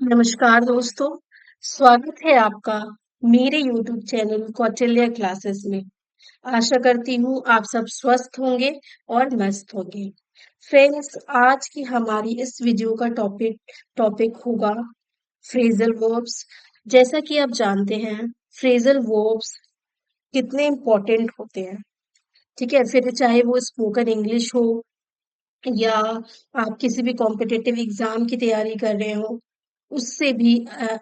नमस्कार दोस्तों, स्वागत है आपका मेरे YouTube चैनल कौटिल्य क्लासेस में। आशा करती हूँ आप सब स्वस्थ होंगे और मस्त होंगे। फ्रेंड्स, आज की हमारी इस वीडियो का टॉपिक होगा फ्रेजल वर्ब्स। जैसा कि आप जानते हैं, फ्रेजल वर्ब्स कितने इम्पोर्टेंट होते हैं। ठीक है, फिर चाहे वो स्पोकन इंग्लिश हो या आप किसी भी कॉम्पिटिटिव एग्जाम की तैयारी कर रहे हो, उससे भी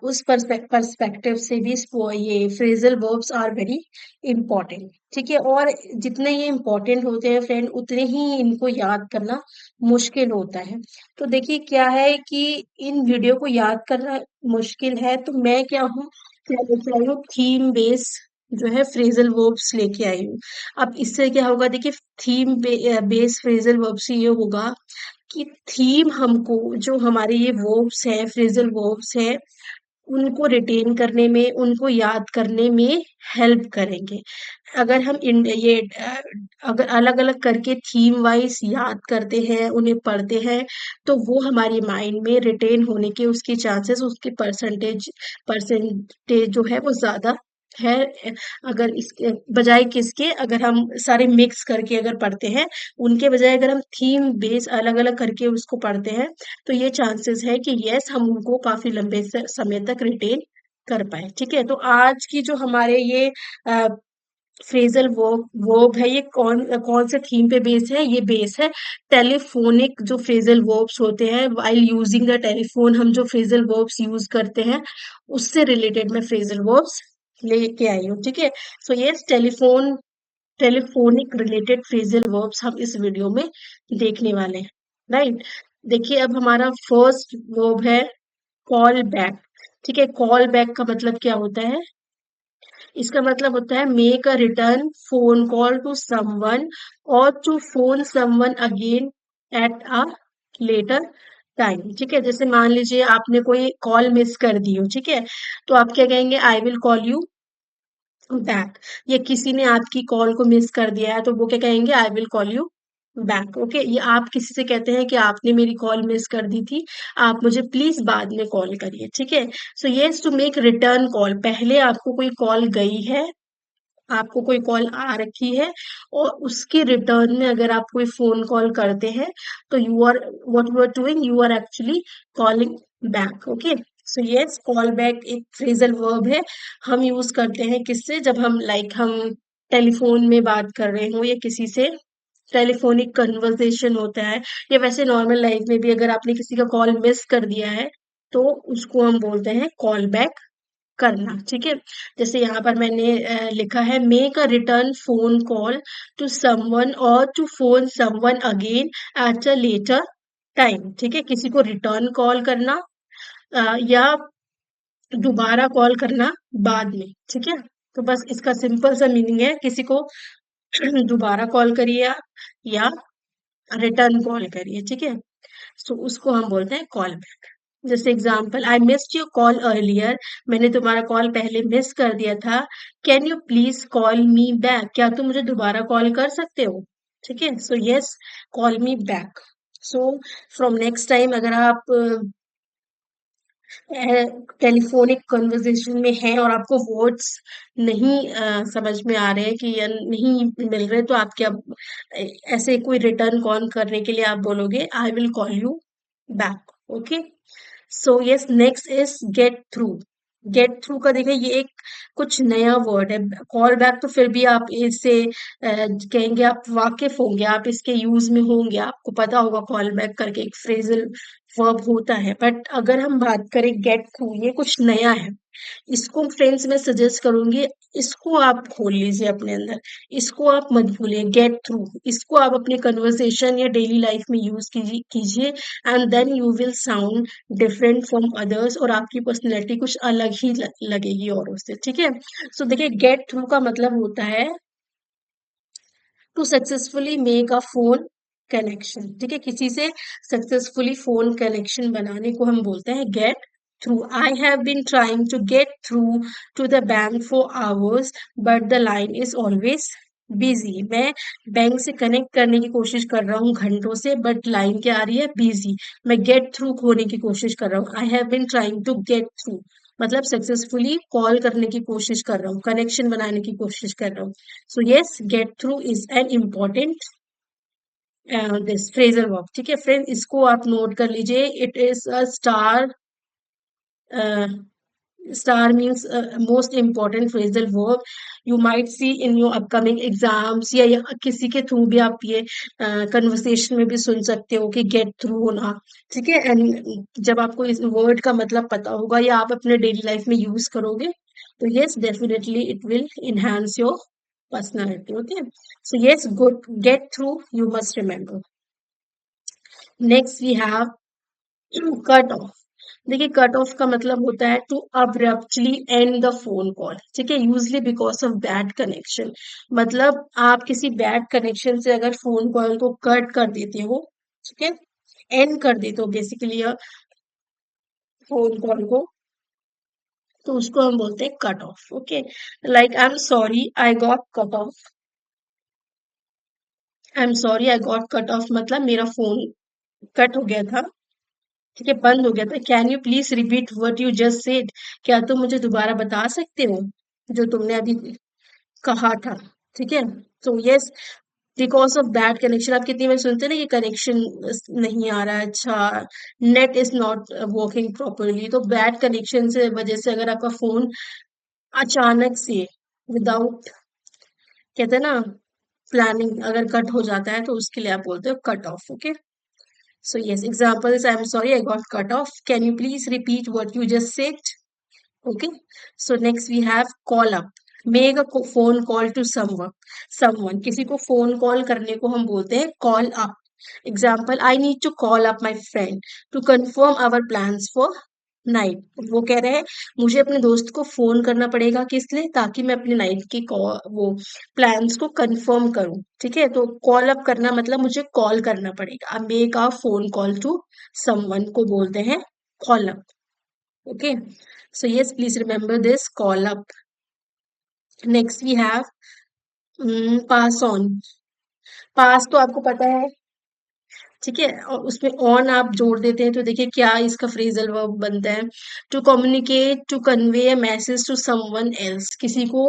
उस पर्सपेक्टिव से भी ये phrasal verbs are very important. ठीक है, और जितने ये इम्पोर्टेंट होते हैं फ्रेंड, उतने ही इनको याद करना मुश्किल होता है। तो देखिए क्या है कि इन वीडियो को याद करना मुश्किल है, तो मैं क्या लेके आई हूँ, थीम बेस जो है फ्रेजल वर्ब्स लेके आई हूँ। अब इससे क्या होगा, देखिए बेस फ्रेजल वर्ब से ये होगा कि थीम हमको, जो हमारे ये वर्ब्स हैं, फ्रेजल वर्ब्स हैं, उनको रिटेन करने में, उनको याद करने में हेल्प करेंगे। अगर हम अगर अलग अलग करके थीम वाइज याद करते हैं, उन्हें पढ़ते हैं, तो वो हमारी माइंड में रिटेन होने के उसके चांसेस, उसके परसेंटेज जो है वो ज्यादा है। अगर इसके बजाय किसके, अगर हम सारे मिक्स करके अगर पढ़ते हैं, उनके बजाय अगर हम थीम बेस अलग अलग करके उसको पढ़ते हैं, तो ये चांसेस है कि यस, हम उनको काफी लंबे समय तक रिटेन कर पाए। ठीक है, तो आज की जो हमारे ये फ्रेजल वर्ब है, ये कौन कौन से थीम पे बेस है, ये बेस है टेलीफोनिक। जो फ्रेजल वर्ब्स होते हैं, वाइल यूजिंग द टेलीफोन, हम जो फ्रेजल वर्ब्स यूज करते हैं, उससे रिलेटेड मैं फ्रेजल वर्ब्स लेके आई हूँ। ठीक है, सो ये टेलीफोनिक रिलेटेड फ्रेजल वर्ब्स हम इस वीडियो में देखने वाले हैं। राइट, देखिए अब हमारा फर्स्ट वर्ब है कॉल बैक। ठीक है, कॉल बैक का मतलब क्या होता है? इसका मतलब होता है make a return phone call to someone, और to phone someone again at a later time. ठीक है, जैसे मान लीजिए आपने कोई कॉल मिस कर दी हो, ठीक है, तो आप क्या कहेंगे, I will call you back. या किसी ने आपकी कॉल को मिस कर दिया है, तो वो क्या कहेंगे, I will call you back. Okay, ये आप किसी से कहते हैं कि आपने मेरी कॉल मिस कर दी थी, आप मुझे प्लीज बाद में कॉल करिए। ठीक है, so yes, to make return call, पहले आपको कोई कॉल गई है, आपको कोई कॉल आ रखी है, और उसके रिटर्न में अगर आप कोई फोन कॉल करते हैं, तो you are what you are doing, you are actually calling back. Okay, so yes, call back एक फ्रेजल वर्ब है। हम यूज करते हैं किससे, जब हम टेलीफोन में बात कर रहे हो, या किसी से टेलीफोनिक कन्वर्सेशन होता है, या वैसे नॉर्मल लाइफ में भी अगर आपने किसी का कॉल मिस कर दिया है, तो उसको हम बोलते हैं कॉल बैक करना। ठीक है, जैसे यहाँ पर मैंने लिखा है make a return phone call to someone, और to phone someone again at a later time. ठीक है, किसी को रिटर्न कॉल करना, या दोबारा कॉल करना बाद में। ठीक है, तो बस इसका सिंपल सा मीनिंग है, किसी को दोबारा कॉल करिए आप, या रिटर्न कॉल करिए। ठीक है, सो उसको हम बोलते हैं कॉल बैक। जैसे example, I missed your call earlier, मैंने तुम्हारा कॉल पहले मिस कर दिया था। Can you please call me back, क्या तुम मुझे दोबारा कॉल कर सकते हो? ठीक है, so yes, call me back. So from next time, अगर आप टेलीफोनिक कन्वर्सेशन में हैं और आपको वर्ड्स नहीं समझ में आ रहे हैं, कि या नहीं मिल रहे, तो आप क्या ऐसे कोई रिटर्न कॉल करने के लिए आप बोलोगे, I will call you back. Okay, so yes, next is get through. Get through का देखिए, ये एक कुछ नया वर्ड है। कॉल बैक तो फिर भी आप इससे कहेंगे, आप वाकिफ होंगे, आप इसके यूज में होंगे, आपको पता होगा कॉल बैक करके एक फ्रेजल वर्ब होता है। बट अगर हम बात करें गेट थ्रू, ये कुछ नया है। इसको फ्रेंड्स मैं सजेस्ट करूंगी, इसको आप खोल लीजिए अपने अंदर, इसको आप मत भूलिए, गेट थ्रू। इसको आप अपने कन्वर्सेशन या डेली लाइफ में यूज कीजिए, and then you will sound different from others, और आपकी पर्सनैलिटी कुछ अलग ही लगेगी औरों से। ठीक है, सो देखिए, गेट थ्रू का मतलब होता है to successfully make a phone connection. ठीक है, किसी से सक्सेसफुली फोन कनेक्शन बनाने को हम बोलते हैं get through. I have been trying to get through to the bank for hours, but the line is always busy, मैं बैंक से कनेक्ट करने की कोशिश कर रहा हूँ घंटों से, बट लाइन क्या आ रही है, बिजी। मैं गेट थ्रू होने की कोशिश कर रहा हूँ, I have been trying to get through, मतलब सक्सेसफुली कॉल करने की कोशिश कर रहा हूँ, कनेक्शन बनाने की कोशिश कर रहा हूँ। सो yes, get through is an important this phrasal verb. ठीक है फ्रेंड, इसको आप नोट कर लीजिए। It is a star, star means most important phrasal verb you might see in your upcoming exams, या किसी के थ्रू भी आप ये कन्वर्सेशन में भी सुन सकते हो कि गेट थ्रू होना। ठीक है, एंड जब आपको इस वर्ड का मतलब पता होगा या आप अपने डेली लाइफ में यूज करोगे, तो yes definitely it will enhance your personality. Okay, so yes, good, get through you must remember. Next we have cut off. देखिए, कट ऑफ का मतलब होता है to abruptly end the phone call. ठीक है, usually because of bad connection, मतलब आप किसी बैड कनेक्शन से अगर फोन कॉल को कट कर देते हो, ठीक है, एंड कर देते हो बेसिकली फोन कॉल को, तो उसको हम बोलते हैं cut off. Okay, like I am sorry I got cut off, I am sorry I got cut off मतलब मेरा फोन कट हो गया था। ठीक है, बंद हो गया था। Can you please repeat what you just said, क्या तुम मुझे दोबारा बता सकते हो जो तुमने अभी कहा था। ठीक है, तो yes, because of bad connection, आप कितनी बार सुनते हैं ना, ये कनेक्शन नहीं आ रहा है, अच्छा net is not working properly, तो बैड कनेक्शन से वजह से अगर आपका फोन अचानक से विदाउट, कहते हैं ना, प्लानिंग अगर कट हो जाता है, तो उसके लिए आप बोलते हो cut off. Okay, so yes, example is I'm sorry I got cut off. Can you please repeat what you just said? Okay. So next we have call up. Make a phone call to someone. Someone. किसी को phone call करने को हम बोलते हैं call up. Example, I need to call up my friend to confirm our plans for night. वो कह रहे हैं मुझे अपने दोस्त को फोन करना पड़ेगा, किस लिए, ताकि मैं अपनी नाइट की वो प्लान्स को कंफर्म करूं। ठीक है, तो कॉल अप करना मतलब मुझे कॉल करना पड़ेगा। Make a phone call to someone को बोलते हैं call up. Okay, so yes, please remember this, call up. Next we have pass on. Pass तो आपको पता है, ठीक है, और उसमें ऑन आप जोड़ देते हैं, तो देखिए क्या इसका फ्रेजल वर्ब बनता है, to communicate, to convey a message to someone else, किसी को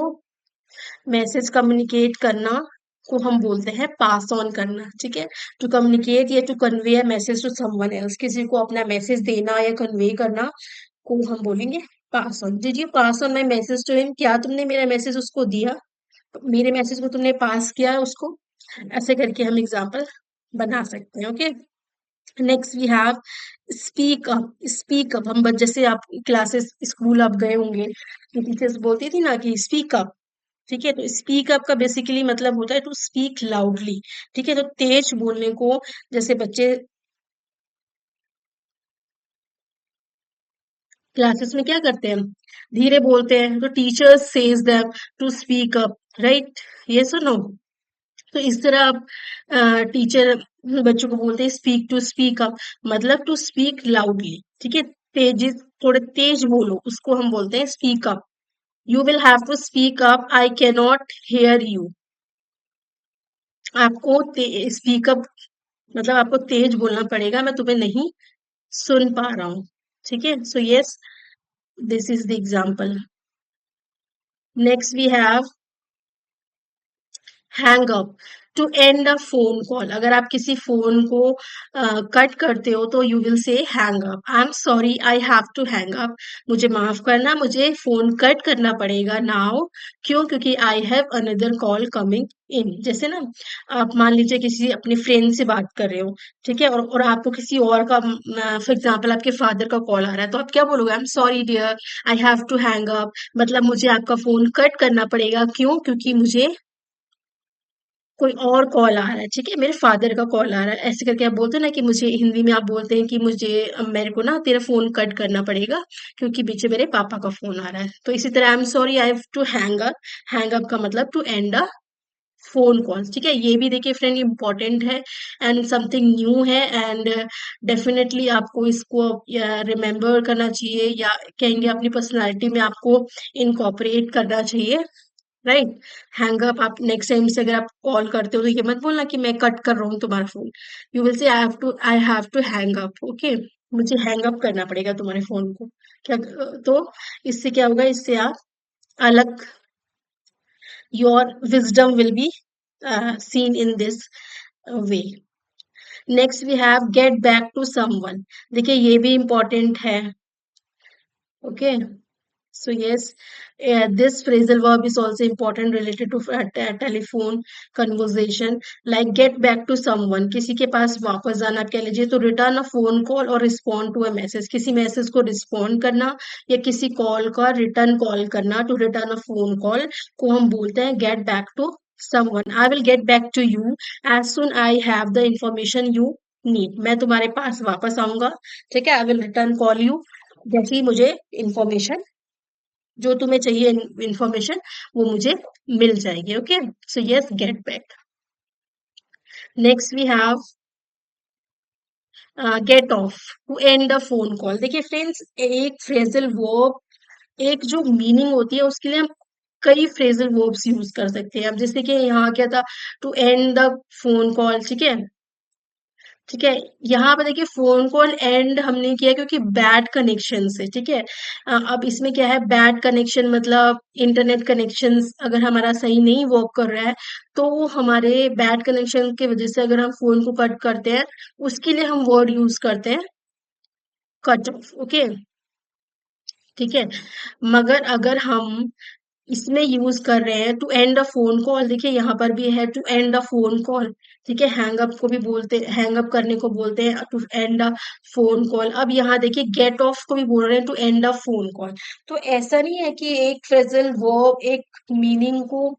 मैसेज कम्युनिकेट करना को हम बोलते हैं पास ऑन करना। ठीक है, टू कम्युनिकेट या to convey a message to someone else, किसी को अपना मैसेज देना या कन्वे करना को हम बोलेंगे pass on. Did you pass on my message to him, क्या तुमने मेरा मैसेज उसको दिया, मेरे मैसेज को तुमने पास किया उसको, ऐसे करके हम एग्जाम्पल बना सकते हैं। Okay, next we have speak up. Speak up, हम जैसे आप क्लासेस स्कूल आप गए होंगे तो टीचर्स बोलती थी ना कि स्पीक अप। ठीक है, तो स्पीक अप का बेसिकली मतलब होता है टू स्पीक लाउडली। ठीक है, तो तेज बोलने को, जैसे बच्चे क्लासेस में क्या करते हैं, धीरे बोलते हैं, तो teachers says them to speak up, right, ये सुनो। तो इस तरह आप टीचर बच्चों को बोलते हैं स्पीक, टू स्पीक अप मतलब टू स्पीक लाउडली। ठीक है, तेजी, थोड़े तेज बोलो, उसको हम बोलते हैं speak up. You will have to speak up, I can not hear you, आपको स्पीक अप मतलब आपको तेज बोलना पड़ेगा, मैं तुम्हें नहीं सुन पा रहा हूँ। ठीक है, so yes, this is the example. Next we have hang up, to end a phone call. अगर आप किसी फोन को कट करते हो तो you will say hang up. I am sorry I have to hang up, मुझे माफ करना, मुझे फोन कट करना पड़ेगा नाउ। क्यों, क्योंकि आई have another call coming in. जैसे ना, आप मान लीजिए किसी अपने फ्रेंड से बात कर रहे हो, ठीक है, और आपको किसी और का, फॉर एग्जाम्पल आपके फादर का कॉल आ रहा है, तो आप क्या बोलोगे, I am sorry dear I have to hang up, मतलब मुझे आपका फोन कट करना पड़ेगा। क्यों, क्योंकि मुझे कोई और कॉल आ रहा है, ठीक है, मेरे फादर का कॉल आ रहा है, ऐसे करके आप बोलते हैं ना कि मुझे, हिंदी में आप बोलते हैं कि मुझे मेरे को ना तेरा फोन कट करना पड़ेगा क्योंकि पीछे मेरे पापा का फोन आ रहा है। तो इसी तरह I am sorry I have to hang up, hang up का मतलब to end a phone call. ठीक है, ये भी देखिए फ्रेंड इंपॉर्टेंट है एंड समथिंग न्यू है, एंड डेफिनेटली आपको इसको रिमेम्बर करना चाहिए, या कहेंगे अपनी पर्सनालिटी में आपको इनकॉर्पोरेट करना चाहिए। राइट। हैंग अप, आप नेक्स्ट टाइम से अगर आप कॉल करते हो तो ये मत बोलना कि मैं कट कर रहा हूँ तुम्हारा phone. You will say I have to hang up, okay. मुझे हैंग अप करना पड़ेगा तुम्हारे फोन को। क्या? तो इससे क्या होगा, इससे आप अलग, your wisdom will be seen in this way. Next we have get back to someone. देखिए ये भी इम्पोर्टेंट है, okay. So yes, this phrasal verb is also important related to telephone conversation. Like get back to someone, किसी के पास वापस जाना आप कह लीजिए, तो return a phone call और respond to a message, किसी मैसेज को respond करना या किसी कॉल का return कॉल करना, to return a phone call को हम बोलते हैं get back to someone. I will get back to you as soon I have the information you need. मैं तुम्हारे पास वापस आऊंगा, ठीक है। I will return call you जैसे ही मुझे इंफॉर्मेशन, जो तुम्हें चाहिए इंफॉर्मेशन, वो मुझे मिल जाएगी, okay. So yes, get back. Next we have get off, to end the phone call. देखिए फ्रेंड्स, एक फ्रेजल वर्ब, एक जो मीनिंग होती है उसके लिए हम कई फ्रेजल वर्ब्स यूज कर सकते हैं। अब जैसे कि यहाँ क्या था, to end the phone call, ठीक है। ठीक है, यहाँ पे देखिए फोन कॉल एंड हमने किया क्योंकि बैड कनेक्शन से, ठीक है। अब इसमें क्या है, बैड कनेक्शन मतलब इंटरनेट कनेक्शन अगर हमारा सही नहीं वर्क कर रहा है, तो हमारे बैड कनेक्शन की वजह से अगर हम फोन को कट करते हैं, उसके लिए हम वर्ड यूज करते हैं कट ऑफ, ओके। ठीक है, मगर अगर हम इसमें यूज कर रहे हैं to end a phone call, देखिए यहाँ पर भी है to end a phone call, ठीक है। हैंग अप को भी बोलते, हैंग अप करने को बोलते हैं to end a phone call. अब यहाँ देखिए गेट ऑफ को भी बोल रहे हैं to end a phone call. तो ऐसा नहीं है कि एक फ्रेजल वर्ब एक मीनिंग को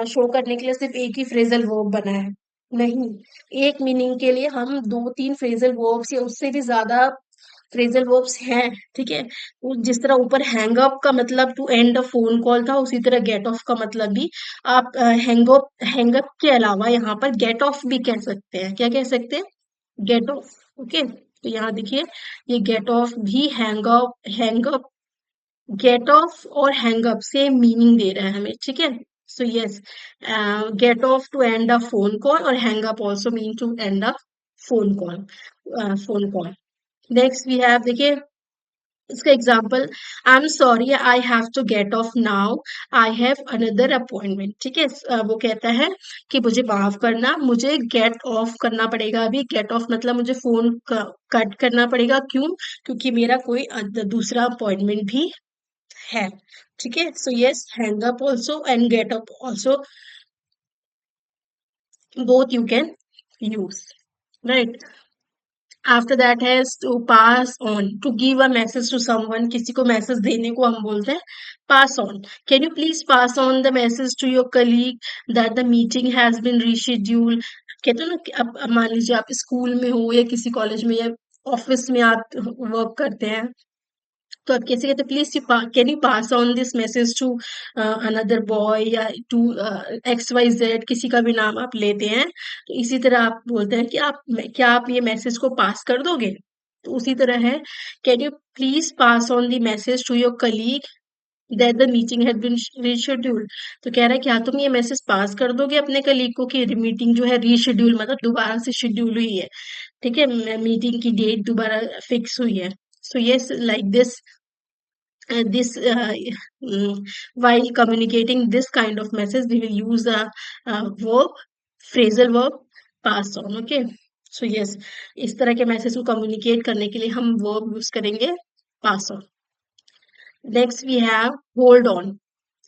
शो करने के लिए सिर्फ एक ही फ्रेजल वर्ब बना है, नहीं। एक मीनिंग के लिए हम दो तीन फ्रेजल वर्ब्स या उससे भी ज्यादा फ्रेजल वर्ब्स हैं, ठीक है। जिस तरह ऊपर हैंग अप का मतलब to end a phone call था, उसी तरह गेट ऑफ का मतलब भी आप हैंग अप के अलावा यहाँ पर गेट ऑफ भी कह सकते हैं। क्या कह सकते हैं? Get off, okay. तो यहाँ देखिए, ये गेट ऑफ भी हैंग अप, गेट ऑफ और हैंग अप सेम मीनिंग दे रहा है हमें, ठीक है। So yes, get off to end a phone call और hang up also mean to end a phone call, phone call. Next we have, देखिए इसका example, I am sorry I have to get off now, I have another appointment, ठीक है। वो कहता है कि मुझे माफ करना, मुझे गेट ऑफ करना पड़ेगा अभी। गेट ऑफ मतलब मुझे फोन कट करना पड़ेगा, क्यों? क्योंकि मेरा कोई दूसरा अपॉइंटमेंट भी है, ठीक है। So yes, hang up also and get up also, both you can use, right? After that has to pass on, to give a message to someone, किसी को मैसेज देने को हम बोलते हैं pass on. Can you please pass on the message to your colleague that the meeting has been reschedule. कहते हो ना कि अब मान लीजिए आप स्कूल में हो या किसी कॉलेज में या ऑफिस में आप वर्क करते हैं, तो आप कैसे कहते हैं, please can you pass on this message to another boy या टू XYZ, किसी का भी नाम आप लेते हैं, तो इसी तरह आप बोलते हैं कि आप, क्या आप ये मैसेज को पास कर दोगे। तो उसी तरह है, can you please pass on the message to your colleague that the meeting had been rescheduled. तो कह रहा है क्या तुम ये मैसेज पास कर दोगे अपने कलीग को कि मीटिंग जो है रीशेड्यूल मतलब दोबारा से शेड्यूल हुई है, ठीक है। मीटिंग की डेट दोबारा फिक्स हुई है। So yes, like this while communicating this kind of message we will use a, verb, phrasal verb pass on, okay। so yes, इस तरह के मैसेज को कम्युनिकेट करने के लिए हम वर्ब यूज करेंगे pass on. Next we have hold on.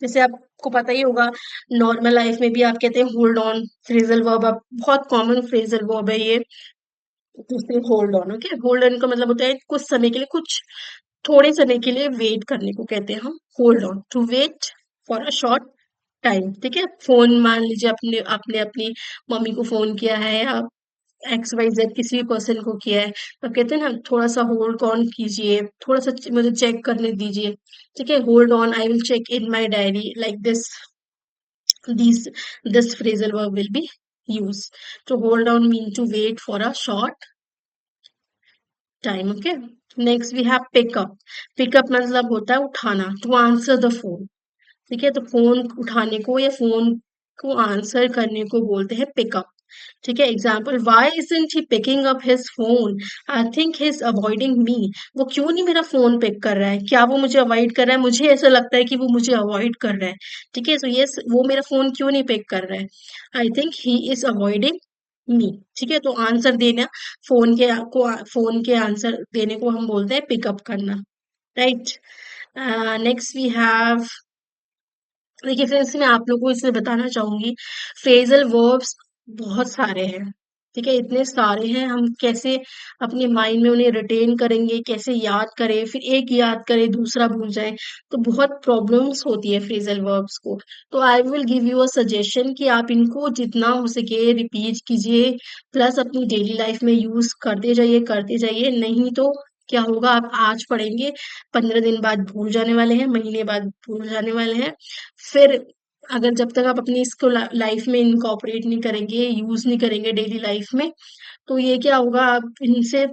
जैसे आपको पता ही होगा, नॉर्मल लाइफ में भी आप कहते हैं होल्ड ऑन, फ्रेजल वर्ब, अब बहुत कॉमन फ्रेजल वर्ब है ये। दूसरे hold on, okay. Hold on का मतलब होता है कुछ समय के लिए, कुछ थोड़े समय के लिए वेट करने को कहते हैं हम hold on, to wait for a short time, ठीक है। फोन मान लीजिए आपने आपने अपनी मम्मी को फोन किया है या XYZ किसी भी पर्सन को किया है, तो कहते हैं ना थोड़ा सा होल्ड ऑन कीजिए, थोड़ा सा मुझे चेक करने दीजिए, ठीक है। Hold on, I will check in my diary, like these this phrasal verb will be used. To hold on mean to wait for a short time, okay। next we have pick up। pick up मतलब होता है उठाना, to answer the phone, ठीक है, तो phone उठाने को या फोन को आंसर करने को बोलते हैं पिकअप। ठीक है, example, why isn't he picking up his phone, I think he is avoiding me. वो क्यों नहीं मेरा फोन पिक कर रहा है, क्या वो मुझे अवॉइड कर रहा है, मुझे ऐसा लगता है कि वो मुझे अवॉइड कर रहा है। ठीक है, सो यस, वो मेरा फोन क्यों नहीं पिक कर रहा है, आई थिंक ही इज अवॉइडिंग मी। ठीक है, तो आंसर देना, फोन के आंसर देने को हम बोलते हैं पिकअप करना, राइट। नेक्स्ट वी हैव, देखिए फ्रेंड्स, मैं आप लोगों को इसमें बताना चाहूंगी, फ्रेजल वर्ब्स बहुत सारे हैं। ठीक है, इतने सारे हैं, हम कैसे अपने माइंड में उन्हें रिटेन करेंगे, कैसे याद करें, फिर एक याद करें दूसरा भूल जाए, तो बहुत प्रॉब्लम्स होती है फ्रेजल वर्ब्स को। तो I will give you a suggestion कि आप इनको जितना हो सके रिपीट कीजिए, प्लस अपनी डेली लाइफ में यूज करते जाइए, नहीं तो क्या होगा, आप आज पढ़ेंगे, 15 दिन बाद भूल जाने वाले हैं, महीने बाद भूल जाने वाले हैं। फिर अगर जब तक आप अपनी इसको लाइफ में इनकॉर्पोरेट नहीं करेंगे, यूज नहीं करेंगे डेली लाइफ में, तो ये क्या होगा, आप इनसे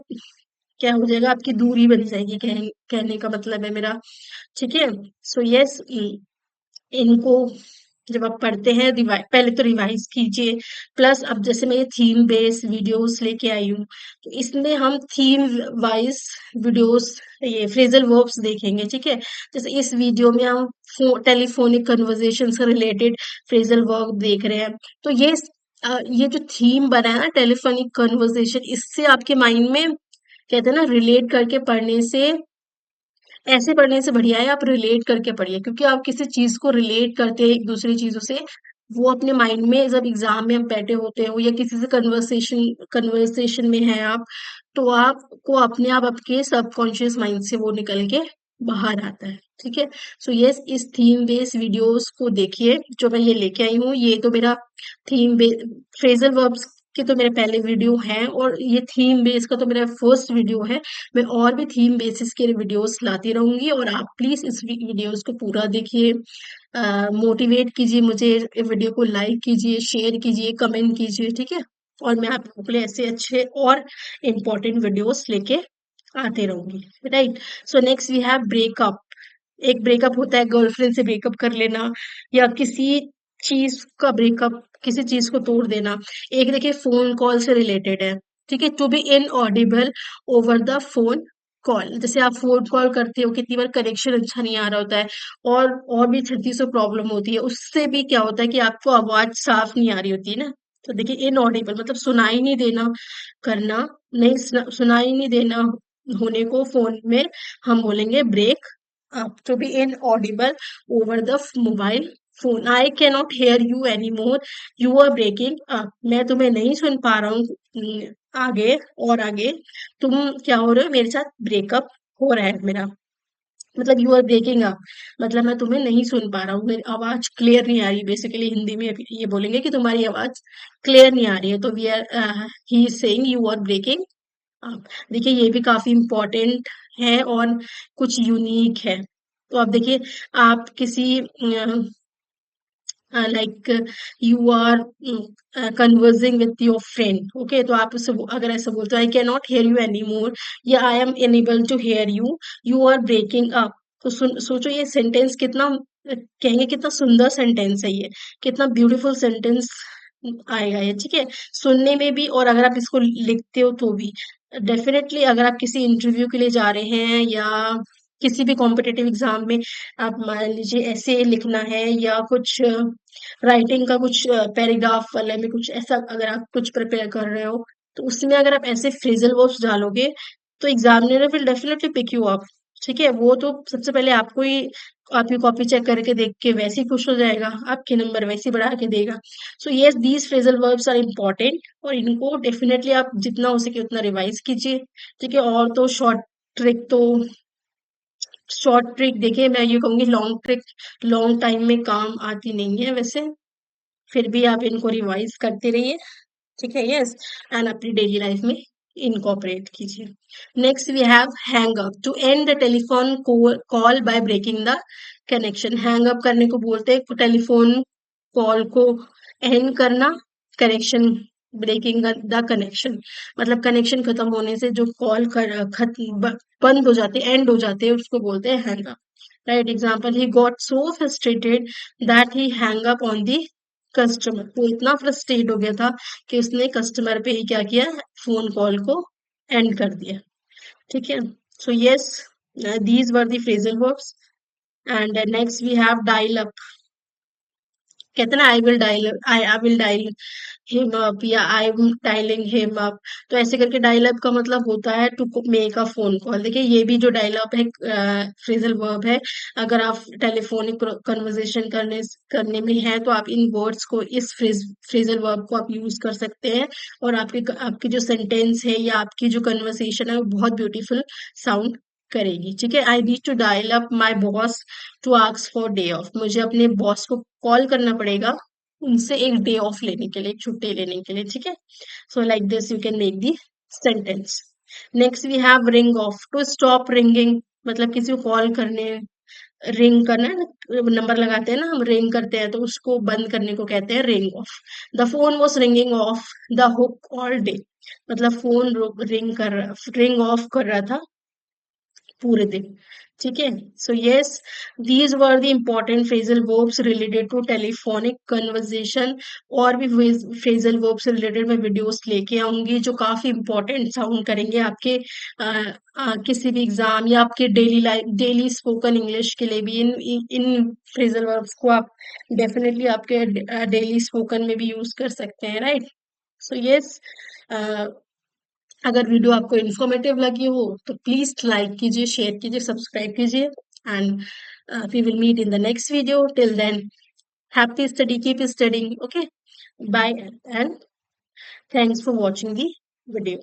क्या हो जाएगा, आपकी दूरी बन जाएगी, कहने का मतलब है मेरा। ठीक है, सो यस, इनको जब आप पढ़ते हैं, पहले तो रिवाइज कीजिए, प्लस अब जैसे मैं ये थीम बेस्ड वीडियोस लेके आई हूँ, तो इसमें हम थीम वाइज वीडियोस, ये फ्रेजल वर्ब्स देखेंगे। ठीक है, जैसे इस वीडियो में हम टेलीफोनिक कन्वर्सेशन से रिलेटेड फ्रेजल वर्ब देख रहे हैं, तो ये जो थीम बना है ना, टेलीफोनिक कन्वर्सेशन, इससे आपके माइंड में, कहते हैं ना, रिलेट करके पढ़ने से, ऐसे पढ़ने से बढ़िया है आप रिलेट करके पढ़िए, क्योंकि आप किसी चीज को रिलेट करते हैं एक दूसरी चीजों से, वो अपने माइंड में, जब एग्जाम में हम बैठे होते हो या किसी से कन्वर्सेशन में है आप, तो आपको अपने आप आपके सबकॉन्शियस माइंड से वो निकल के बाहर आता है। ठीक है, सो यस, इस थीम बेस्ड वीडियोस को देखिए, जो मैं ये लेके आई हूँ, ये तो मेरा थीम बे फ्रेजल वर्ब्स के तो मेरे पहले वीडियो हैं, और ये थीम बेस का तो मेरा फर्स्ट वीडियो है। मैं और भी थीम बेसिस के वीडियोस लाती रहूंगी, और आप प्लीज इस वीडियोस को पूरा देखिए, मोटिवेट कीजिए मुझे, वीडियो को लाइक कीजिए, शेयर कीजिए, कमेंट कीजिए। ठीक है, और मैं आप लोगों के लिए ऐसे अच्छे और इम्पोर्टेंट वीडियोस लेके आते रहूंगी, right. So next we have breakup. एक ब्रेकअप होता है गर्लफ्रेंड से ब्रेकअप कर लेना, या चीज का ब्रेकअप, किसी चीज को तोड़ देना। एक देखिए फोन कॉल से रिलेटेड है। ठीक है, to be inaudible over the phone call, जैसे आप फोन कॉल करते हो, कितनी बार कनेक्शन अच्छा नहीं आ रहा होता है, और भी 3600 प्रॉब्लम होती है, उससे भी क्या होता है कि आपको आवाज साफ नहीं आ रही होती है ना। तो देखिए, इनऑडिबल मतलब सुनाई नहीं देना, करना, नहीं सुनाई नहीं देना होने को फोन में हम बोलेंगे break up, to be inaudible over the mobile phone. I can not hear you any more, you are breaking up, मैं तुम्हें नहीं सुन पा रहा हूँ, आगे और आगे, तुम क्या हो रहे हो, मेरे साथ ब्रेकअप हो रहा है मेरा, मतलब यू आर ब्रेकिंग अप, मतलब मैं तुम्हें नहीं सुन पा रहा हूँ, मेरी आवाज क्लियर नहीं आ रही, बेसिकली हिंदी में ये बोलेंगे कि तुम्हारी आवाज क्लियर नहीं आ रही है, तो we are, he is saying you are breaking up. देखिए, ये भी काफी इम्पोर्टेंट है और कुछ यूनिक है। तो अब देखिए, आप किसी, like, you are conversing with your friend, okay, तो आप उससे अगर ऐसा बोलते हो, I can not hear you any more, या I am unable to hear you, you are breaking up, तो सोचो ये सेंटेंस कितना, कहेंगे कितना सुंदर सेंटेंस है ये, कितना ब्यूटीफुल सेंटेंस आएगा ये। ठीक है, सुनने में भी, और अगर आप इसको लिखते हो तो भी, डेफिनेटली अगर आप किसी इंटरव्यू के लिए जा रहे हैं, या किसी भी कॉम्पिटिटिव एग्जाम में, आप मान लीजिए ऐसे लिखना है, या कुछ राइटिंग का कुछ पैराग्राफ वाले में कुछ ऐसा, अगर आप कुछ प्रिपेयर कर रहे हो, तो उसमें अगर आप ऐसे फ्रेजल वर्ब्स डालोगे, तो examiner will definitely pick you up. ठीक है, वो तो सबसे पहले आपको ही आपकी कॉपी चेक करके देख के वैसे ही खुश हो जाएगा, आपके नंबर वैसे ही बढ़ा के देगा। So yes, these phrasal verbs are important, और इनको डेफिनेटली आप जितना हो सके उतना रिवाइज कीजिए। ठीक है, और तो शॉर्ट ट्रिक देखिए, मैं ये कहूंगी, लॉन्ग ट्रिक लॉन्ग टाइम में काम आती नहीं है वैसे, फिर भी आप इनको रिवाइज करते रहिए। ठीक है, यस, एंड अपनी डेली लाइफ में इनकॉपरेट कीजिए। Next we have hang up, to end the telephone call by breaking the connection. Hang up करने को बोलते हैं टेलीफोन कॉल को एंड करना, कनेक्शन, ब्रेकिंग द कनेक्शन, मतलब कनेक्शन खत्म होने से जो कॉल कर बंद हो जाते, एंड हो जाते हैं, उसको बोलते हैं hang up. Right example, he got so frustrated that he hang up on the customer, वो इतना फ्रस्ट्रेट हो गया था कि उसने कस्टमर पे ही क्या किया, फोन कॉल को एंड कर दिया। ठीक है, so yes, these were the phrasal verbs. And next we have dial up. कहते हैं ना, I will dial him up या I am dialing him up. तो ऐसे करके डायल अप का मतलब होता है to make a phone call. देखिए ये भी जो डायल अप है फ्रेजल वर्ब है। अगर आप टेलीफोनिक कन्वर्सेशन करने में है तो आप इन वर्ड्स को, इस फ्रेजल वर्ब को आप यूज कर सकते हैं, और आपकी जो सेंटेंस है या आपकी जो कन्वर्सेशन है वो बहुत ब्यूटीफुल साउंड करेगी। ठीक है, I need to dial up my boss to ask for day off. मुझे अपने बॉस को कॉल करना पड़ेगा उनसे एक डे ऑफ लेने के लिए, एक छुट्टी लेने के लिए। ठीक है, so like this you can make the sentence. Next we have ring off. To stop ringing, मतलब किसी को कॉल करने, रिंग करना है ना, नंबर लगाते हैं ना हम, रिंग करते हैं तो उसको बंद करने को कहते हैं ring off. The phone was ringing off the hook all day, मतलब फोन रिंग ऑफ कर रहा था पूरे दिन। ठीक है, so yes, these were the important phrasal verbs related to telephonic conversation. और भी फ्रेजल वर्ब से रिलेटेड मैं वीडियोस लेके आऊंगी जो काफी इंपॉर्टेंट साउंड करेंगे आपके किसी भी एग्जाम या आपके daily life, daily spoken English के लिए भी इन फ्रेजल वर्ब्स को आप डेफिनेटली आपके डेली स्पोकन में भी यूज कर सकते हैं, राइट। सो यस, अगर वीडियो आपको इन्फॉर्मेटिव लगी हो तो प्लीज लाइक कीजिए, शेयर कीजिए, सब्सक्राइब कीजिए। And we will meet in the next video. Till then, happy study, keep studying, okay, bye, and thanks for watching the video.